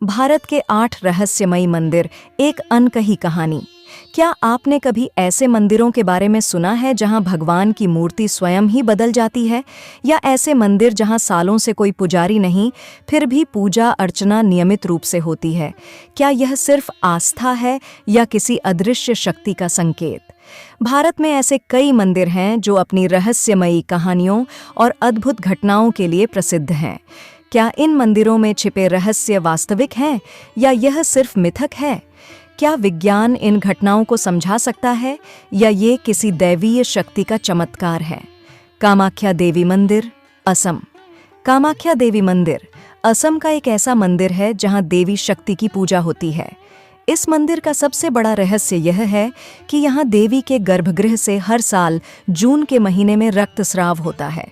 भारत के 8 रहस्यमयी मंदिर, एक अनकही कहानी। क्या आपने कभी ऐसे मंदिरों के बारे में सुना है जहां भगवान की मूर्ति स्वयं ही बदल जाती है, या ऐसे मंदिर जहां सालों से कोई पुजारी नहीं, फिर भी पूजा अर्चना नियमित रूप से होती है? क्या यह सिर्फ आस्था है या किसी अदृश्य शक्ति का संकेत? भारत में ऐसे कई मंदिर हैं जो अपनी रहस्यमयी कहानियों और अद्भुत घटनाओं के लिए प्रसिद्ध हैं। क्या इन मंदिरों में छिपे रहस्य वास्तविक हैं या यह सिर्फ मिथक है? क्या विज्ञान इन घटनाओं को समझा सकता है या ये किसी दैवीय शक्ति का चमत्कार है? कामाख्या देवी मंदिर, असम। कामाख्या देवी मंदिर असम का एक ऐसा मंदिर है जहां देवी शक्ति की पूजा होती है। इस मंदिर का सबसे बड़ा रहस्य यह है कि यहाँ देवी के गर्भगृह से हर साल जून के महीने में रक्तस्राव होता है।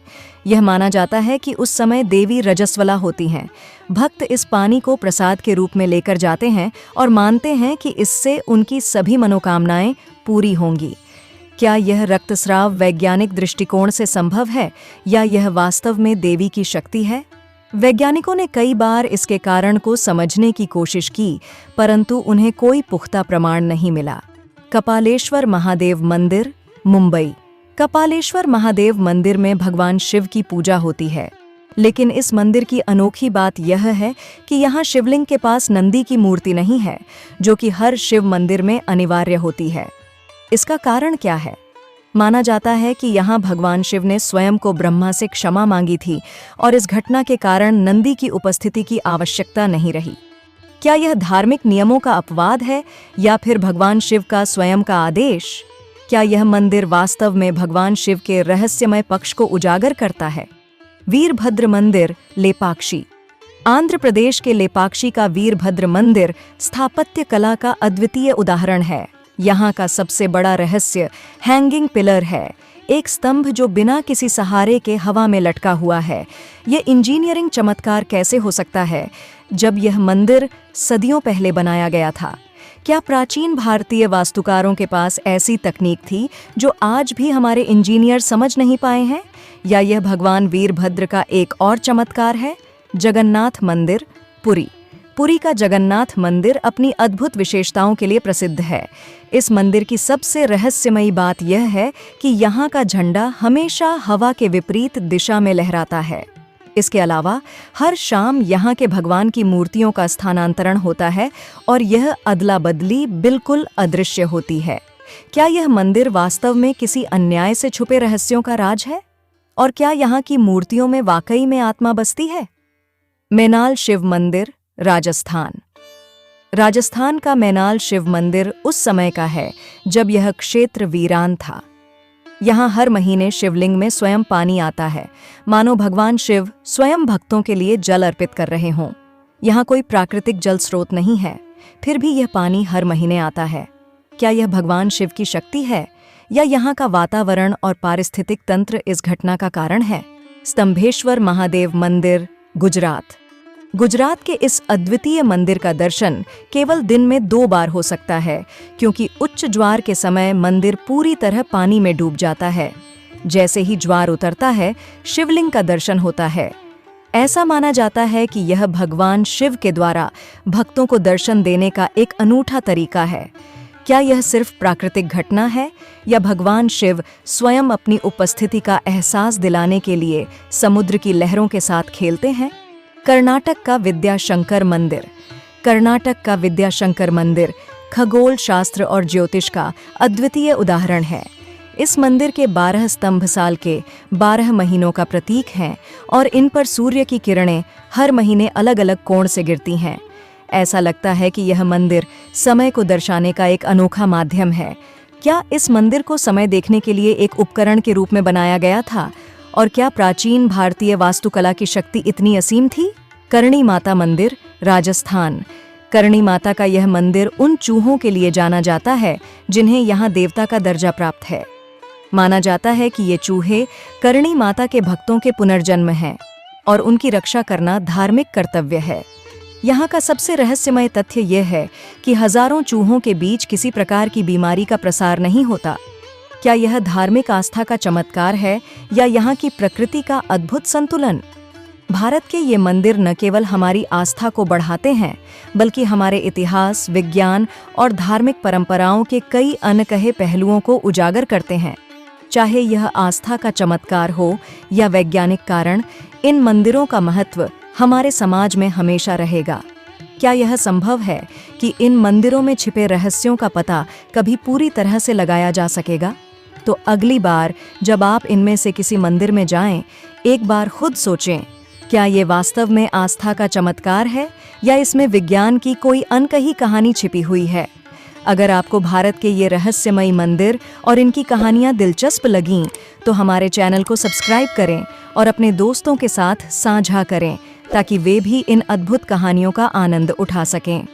यह माना जाता है कि उस समय देवी रजस्वला होती हैं। भक्त इस पानी को प्रसाद के रूप में लेकर जाते हैं और मानते हैं कि इससे उनकी सभी मनोकामनाएं पूरी होंगी। क्या यह रक्तस्राव वैज्ञानिक दृष्टिकोण से संभव है या यह वास्तव में देवी की शक्ति है? वैज्ञानिकों ने कई बार इसके कारण को समझने की कोशिश की, परंतु उन्हें कोई पुख्ता प्रमाण नहीं मिला। कपालेश्वर महादेव मंदिर, मुंबई। कपालेश्वर महादेव मंदिर में भगवान शिव की पूजा होती है, लेकिन इस मंदिर की अनोखी बात यह है कि यहाँ शिवलिंग के पास नंदी की मूर्ति नहीं है, जो कि हर शिव मंदिर में अनिवार्य होती है। इसका कारण क्या है? माना जाता है कि यहाँ भगवान शिव ने स्वयं को ब्रह्मा से क्षमा मांगी थी और इस घटना के कारण नंदी की उपस्थिति की आवश्यकता नहीं रही। क्या यह धार्मिक नियमों का अपवाद है या फिर भगवान शिव का स्वयं का आदेश? क्या यह मंदिर वास्तव में भगवान शिव के रहस्यमय पक्ष को उजागर करता है? वीरभद्र मंदिर, लेपाक्षी। आंध्र प्रदेश के लेपाक्षी का वीरभद्र मंदिर स्थापत्य कला का अद्वितीय उदाहरण है। यहाँ का सबसे बड़ा रहस्य हैंगिंग पिलर है, एक स्तंभ जो बिना किसी सहारे के हवा में लटका हुआ है। ये इंजीनियरिंग चमत्कार कैसे हो सकता है जब यह मंदिर सदियों पहले बनाया गया था? क्या प्राचीन भारतीय वास्तुकारों के पास ऐसी तकनीक थी जो आज भी हमारे इंजीनियर समझ नहीं पाए हैं? या यह भगवान वीरभद्र का एक और चमत्कार है? जगन्नाथ मंदिर, पुरी। पुरी का जगन्नाथ मंदिर अपनी अद्भुत विशेषताओं के लिए प्रसिद्ध है। इस मंदिर की सबसे रहस्यमयी बात यह है कि यहाँ का झंडा हमेशा हवा के विपरीत दिशा में लहराता है। इसके अलावा हर शाम यहाँ के भगवान की मूर्तियों का स्थानांतरण होता है और यह अदला बदली बिल्कुल अदृश्य होती है। क्या यह मंदिर वास्तव में किसी अन्याय से छुपे रहस्यों का राज है? और क्या यहाँ की मूर्तियों में वाकई में आत्मा बसती है? मैनाल शिव मंदिर, राजस्थान। राजस्थान का मैनाल शिव मंदिर उस समय का है जब यह क्षेत्र वीरान था। यहाँ हर महीने शिवलिंग में स्वयं पानी आता है, मानो भगवान शिव स्वयं भक्तों के लिए जल अर्पित कर रहे हों। यहाँ कोई प्राकृतिक जल स्रोत नहीं है, फिर भी यह पानी हर महीने आता है। क्या यह भगवान शिव की शक्ति है या यहाँ का वातावरण और पारिस्थितिक तंत्र इस घटना का कारण है? स्तंभेश्वर महादेव मंदिर, गुजरात। गुजरात के इस अद्वितीय मंदिर का दर्शन केवल दिन में 2 बार हो सकता है, क्योंकि उच्च ज्वार के समय मंदिर पूरी तरह पानी में डूब जाता है। जैसे ही ज्वार उतरता है, शिवलिंग का दर्शन होता है। ऐसा माना जाता है कि यह भगवान शिव के द्वारा भक्तों को दर्शन देने का एक अनूठा तरीका है। क्या यह सिर्फ प्राकृतिक घटना है या भगवान शिव स्वयं अपनी उपस्थिति का एहसास दिलाने के लिए समुद्र की लहरों के साथ खेलते हैं? कर्नाटक का विद्याशंकर मंदिर। कर्नाटक का विद्याशंकर मंदिर खगोल शास्त्र और ज्योतिष का अद्वितीय उदाहरण है। इस मंदिर के 12 स्तंभ साल के 12 महीनों का प्रतीक हैं और इन पर सूर्य की किरणें हर महीने अलग अलग कोण से गिरती हैं। ऐसा लगता है कि यह मंदिर समय को दर्शाने का एक अनोखा माध्यम है। क्या इस मंदिर को समय देखने के लिए एक उपकरण के रूप में बनाया गया था? और क्या प्राचीन भारतीय वास्तुकला की शक्ति इतनी असीम थी? करणी माता मंदिर, राजस्थान। करणी माता का यह मंदिर उन चूहों के लिए जाना जाता है जिन्हें यहाँ देवता का दर्जा प्राप्त है। माना जाता है कि ये चूहे करणी माता के भक्तों के पुनर्जन्म हैं और उनकी रक्षा करना धार्मिक कर्तव्य है। यहाँ का सबसे रहस्यमय तथ्य यह है कि हजारों चूहों के बीच किसी प्रकार की बीमारी का प्रसार नहीं होता। क्या यह धार्मिक आस्था का चमत्कार है या यहाँ की प्रकृति का अद्भुत संतुलन? भारत के ये मंदिर न केवल हमारी आस्था को बढ़ाते हैं, बल्कि हमारे इतिहास, विज्ञान और धार्मिक परंपराओं के कई अनकहे पहलुओं को उजागर करते हैं। चाहे यह आस्था का चमत्कार हो या वैज्ञानिक कारण, इन मंदिरों का महत्व हमारे समाज में हमेशा रहेगा। क्या यह संभव है कि इन मंदिरों में छिपे रहस्यों का पता कभी पूरी तरह से लगाया जा सकेगा? तो अगली बार जब आप इनमें से किसी मंदिर में जाएं, एक बार खुद सोचें, क्या ये वास्तव में आस्था का चमत्कार है या इसमें विज्ञान की कोई अनकही कहानी छिपी हुई है? अगर आपको भारत के ये रहस्यमयी मंदिर और इनकी कहानियां दिलचस्प लगीं, तो हमारे चैनल को सब्सक्राइब करें और अपने दोस्तों के साथ साझा करें, ताकि वे भी इन अद्भुत कहानियों का आनंद उठा सकें।